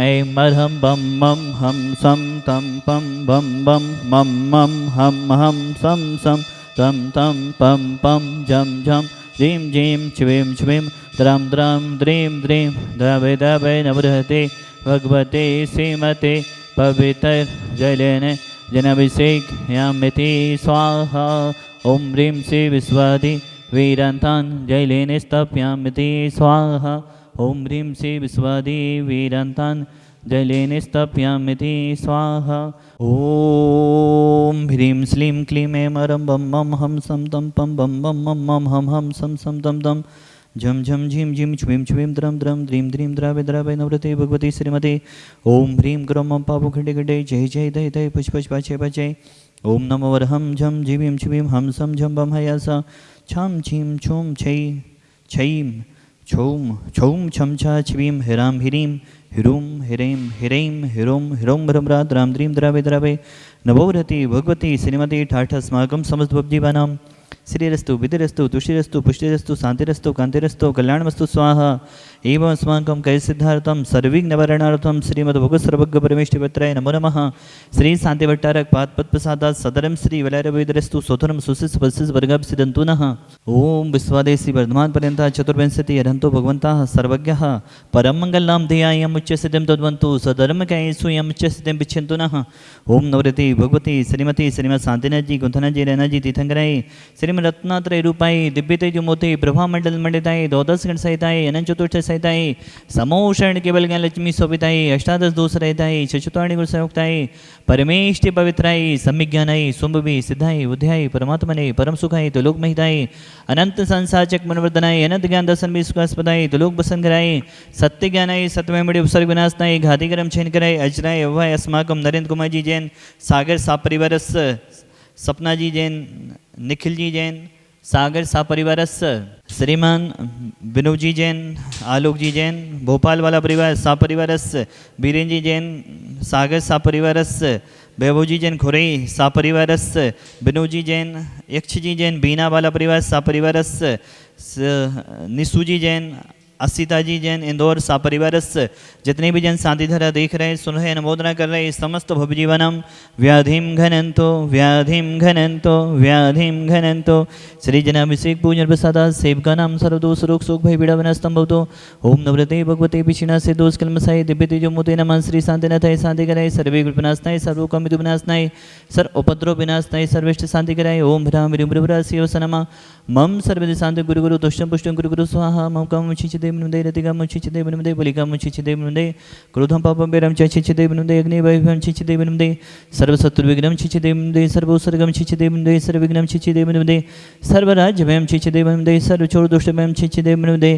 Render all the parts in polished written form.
ऐं मर्हं बं मं हं सं तं पं बं बं मं मं हं हं सं सं तं तं पं पं झं झं ह्रीं जीं क्ष्वीं क्ष्वीं द्रां द्रां द्रीं द्रीं द्रवे द्रवे नवृहते भगवते श्रीमते पवित्रजलेन जनाभिषेकयामिति स्वाहा। ॐ ह्रीं श्री विश्वादि वीरान्तान् जलेन स्थापयामिति स्वाहा। ॐ ह्रीं श्री विश्वादि वीरान्तान् जलेन स्थापयामिति स्वाहा। ॐ ह्रीं श्लीं क्लीं ऐं मरं बं मं हं सं तं पं बं बं मं मं हं हं सं सं तं तं झं झं झीं झीं क्ष्वीं क्ष्वीं द्रं द्रं द्रीं द्रीं द्रावे द्रावे नवृते भगवती श्रीमते। ॐ ह्रीं ग्रौं मं पापु खड्डे खड्डे जय जय दय दय पुष्प पाचे पाचे। ॐ नमो वरहं झं जीवीं शिवीं हं सं झं बं हयासा छं छीं छूं छै छैं छौं छौं छं छा छिवीं हिरां हिरीं हिरूं हिरें हिरैं हिरों हिरों भ्रमरा द्रां द्रीं द्रावे द्रावे नवोरति भगवती श्रीमती ठाठस्माकं समस्तभवजीवानां श्रीरस्तु विधिरस्तु तुष्टिरस्तु पुष्टिरस्तु शांतिरस्तु कांतिरस्तु कल्याणमस्तु स्वाहा। एवं अस्माकं कैसिद्धार्थं सर्विघ्नवरणार्थं श्रीमद्भगवत्सर्वज्ञपरमेष्ठिपत्राय नमो नमः। श्री शांतिभट्टारक पादपद्मसादात् सदरं श्री वलयरविदरस्तु सोथरं सुशिष्य वर्गाभिसिदन्तु नः। ओम विश्वादेशी वर्धमान पर्यंत चतुर्विंशति अरहन्तो भगवन्तः सर्वज्ञः परम मंगलनाम ध्येयायमुच्यसिद्धिं तद्वन्तु सधर्मकायेषु यमुच्यसिद्धिं विच्छन्तु नः। ओम नवरति भगवती श्रीमती श्रीमद शांतिनाथ जी गुंथनाथ जी रैना जी तीर्थंकराय श्रीमद रत्नात्रय रूपाई दिव्य तेजोमूर्ति प्रभा मंडल मंडिताय द्वादश गण सहिताय अनंत चतुर्थ सहिताय समोषण केवल ज्ञान लक्ष्मी शोभिताय अष्टादश दोष रहिताय चतुर्णी गुण संयुक्ताय परमेष्टि पवित्राय सम्यज्ञानाय सुंभवी सिद्धाय बुद्धाय परमात्मने परम सुखाय त्रिलोक महिताय अनंत संसाचक मनवर्धनाय अनंत ज्ञान दर्शन में सुखास्पदाय त्रिलोक बसन कराय सत्य ज्ञानाय सत्यमेमणि उपसर्ग विनाशनाय घातिकरम छेन कराय अजराय अभय अस्माकम नरेंद्र कुमार जी जैन सागर सा परिवारस सपना जी जैन निखिल जी जैन सागर सा परिवारस श्रीमान विनोद जी जैन आलोक जी जैन भोपाल वाला परिवार सा परिवारस बीरेन जी जैन सागर सा परिवारस वैभव जी जैन खुरई सा परिवारस विनोद जी जैन यक्ष जी जैन बीना वाला परिवार सा परिवारस निशु जी जैन असिता जी जैन इंदौर सा परिवारस जितने भी जन शांति धारा देख रहे सुन रहे अनुमोदना कर रहे समस्त भवजीवनम व्याधिम घनंतो व्याधिम घनंतो श्री जनाभिषेक पूजन प्रसादा सेवका नाम सर्वदोष रोग शोक भय पीड़ा विनाशतम भवतो। ओम नवरते भगवते पिछिना से दोष कलमसाय दिव्य तेजो मोते नमः श्री शांतिनाथाय शांति कराय सर्वे विनाशनाय सर्वोकमितु विनाशनाय सर्व उपद्रव विनाशनाय सर्वेष्ट शांति कराय। ओम भ्राम विरुभ्रभ्रा शिवसनमा मम सर्वदि शांति गुरु गुरु तुष्टम पुष्टम गुरु गुरु स्वाहा मम काम मुचिचिदेव नुदे रतिगम मुचिचिदेव नुदे बलिगम मुचिचिदेव नुदे क्रोधम पापम बेरम चिचिदेव नुदे अग्नि वैभवम चिचिदेव नुदे सर्वशत्रु विघ्नम चिचिदेव नुदे सर्वोसर्गम चिचिदेव नुदे सर्वविघ्नम चिचिदेव नुदे सर्वराज्यमयम चिचिदेव नुदे सर्वचोर दुष्टमयम चिचिदेव नुदे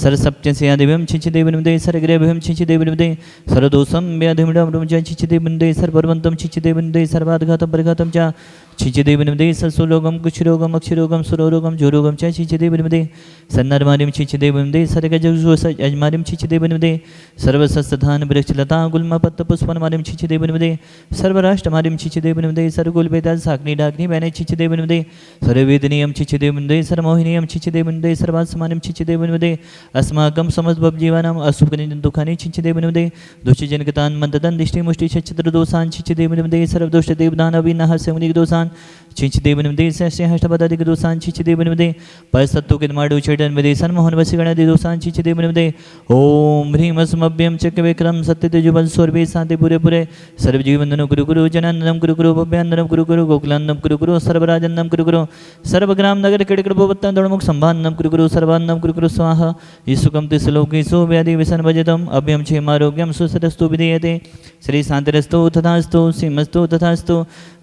सर्वसप्त्य से आदिव्यम चिचिदेव नुदे सर्वग्रहभयम चिचिदेव नुदे सर्वदोषम व्याधिमडम रुमच चिचिदेव नुदे सर्ववर्वंतम चिचिदेव नुदे सर्वाघातम परघातम च चिचिदेव नुदे सत्सुलोगम कुक्षरोगम अक्षरोगम सुरोगम जोरोगम च चिचिदेव नुदे सन्नरमारिम चिचिदेव नुदे सर्गजमारिम चिचिदेव नुदे सर्वसत्सधान वृक्षलता गुल्मपत्त पुष्पनमारिम चिचिदेव नुदे सर्वराष्ट्रमारिम चिचिदेव नुदे सर्वगुलभेदा साग्नि डाग्नि वैने चिचिदेव नुदे सर्ववेदनीयम चिचिदेव नुदे सर्वमोहिनीयम चिचिदेव नुदे सर्वात्समानिम चिचिदेव नुदे अस्माकं समस्तभवजीवानां असुखनि दुःखानि चिचिदेव नुदे दुष्टजनकतान् मन्दतान् दिष्टि मुष्टि छत्रदोषान् चिचिदेव नुदे सर्वदोषदेवदानविनाः समुनिकदोषान् चिचिदेव नुदे सहस्रहष्टपदाधिक दोषान् चिचिदेव नुदे परसत्तु किन्माडु चेटन विदेशन मोहन वसिगणादि दोषान् चिचिदेव नुदे। ओम ह्रीं अस्मभ्यं चक्रविक्रम सत्यतेजुबल स्वर्वे शांति पुरे पुरे सर्वजीवनन्दनं गुरु गुरु जनानन्दनं गुरु गुरु भव्यानन्दनं गुरु गुरु गोकुलानन्दनं गुरु गुरु सर्वराजनन्दनं गुरु गुरु सर्वग्राम नगर किड़किड़भवत्तं दौड़मुख संभानन्दनं गुरु गुरु सर्वान्नं गुरु गुरु स्वाहा। ईसुकं तिसलोकेषु व्याधि विसन्वजितं अभ्यं क्षेमारोग्यं सुसरस्तु विधीयते श्री शान्तिरस्तु तथास्तु सीमस्तु तथास्तु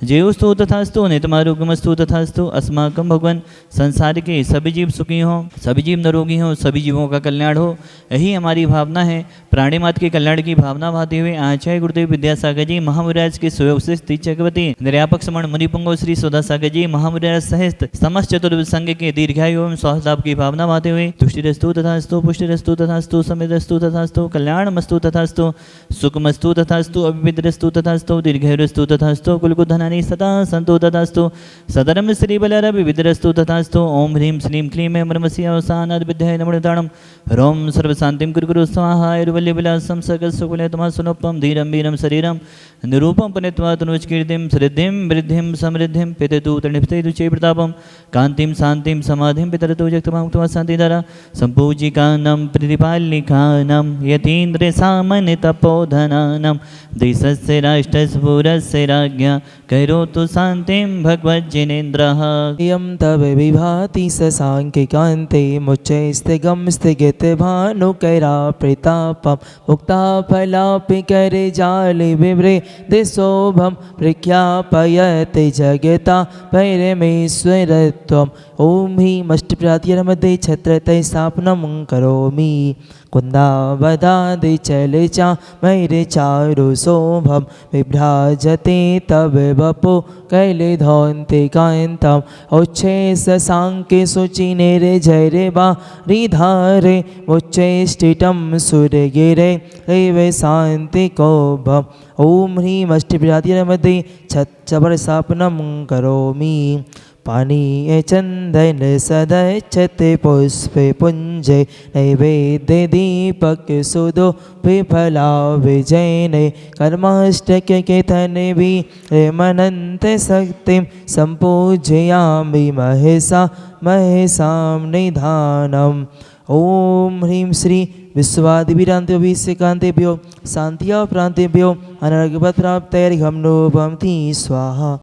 जयोस्तु तथास्तु नितमारोग्यमस्तु तथास्तु। अस्माकं भगवान संसार के सभी जीव सुखी हों सभी जीव निरोगी हों सभी जीवों का कल्याण हो यही हमारी भावना है। प्राणी मात्र के कल्याण की भावना भाते हुए आचार्य गुरुदेव विद्यासागर जी महामुराज के स्वयं से चक्रवर्ती निर्यापक समण मुनिपुंगो श्री सुधा सागर जी महामुराज सहित समस्त चतुर्विद संघ के दीर्घायु एवं स्वास्थ्य की भावना भाते हुए तुष्टिरस्तु तथास्तु पुष्टिरस्तु तथास्तु समृद्धस्तु तथास्तु कल्याणमस्तु तथास्तु सुखमस्तु तथास्तु अभिविद्रस्तु तथास्तु दीर्घायुरस्तु तथास्तु कुलकुधनानि सदा सन्तु तथास्तु सदरं श्रीबलरविविधरस्तु तथास्तु ओम ह्रीं श्रीं क्लीं ऐं ब्रह्मस्य अवसानाद्विद्याय नमो निधानं ह्रौं सर्वशान्तिं कुरु स्वाहा ऐर्वल्यविलासं सकलसुकुलतमः धीरं वीरं शरीरं निरूपं पुनित्वा तनुष्कीर्तिं सृद्धिं वृद्धिं समृद्धिं पिततु तणिप्तयतु चे प्रतापं कान्तिं शान्तिं समाधिं पितरतु जगतमां शान्तिधरा सम्पूजिकानां प्रतिपालिकानां यतीन्द्रसामान्यतपोधनानां देशस्य राष्ट्रस्फुरस्य राज्ञा करोतु शान्तिं भगवज्जिनेन्द्रः यं तव विभाति ससाङ्ख्यकान्ते मुच्चैस्तिगं स्थिगितभानुकैरा प्रतापं मुक्ताफलापि करे जाले विव्रे दिशोभं प्रख्यापयते जगता परमेश्वरत्वम् ॐ ह्रीमष्टप्रात्यरमदे छत्रतै स्थापनं करोमि कुन्दावदादि चले चा मैरे चारु शोभं विभ्राजते तव वपो कैलेधोन्ते कान्तं उच्चे ससाङ्के शुचिनेरे जयरे वा रिधारे उच्चैष्टिटं सुरगिरे दैवे शान्तिकोभम् ॐ ह्रीमष्टप्रात्यरमदे छत्रस्थापनं करोमि पानीय चंदन सदच्छते पुष्पे पुंजे नैवेद्य दीपक सुदो विफला विजयने कर्माष्टक के धन भी मनंत शक्तिं संपूजयामि महसा महसां निधानम् ओम ह्रीं श्री विश्वादिवीरान्तेभ्यो शान्त्या प्रान्तेभ्यो अनर्घवत् प्राप्तैर्घं नो भवन्ति स्वाहा।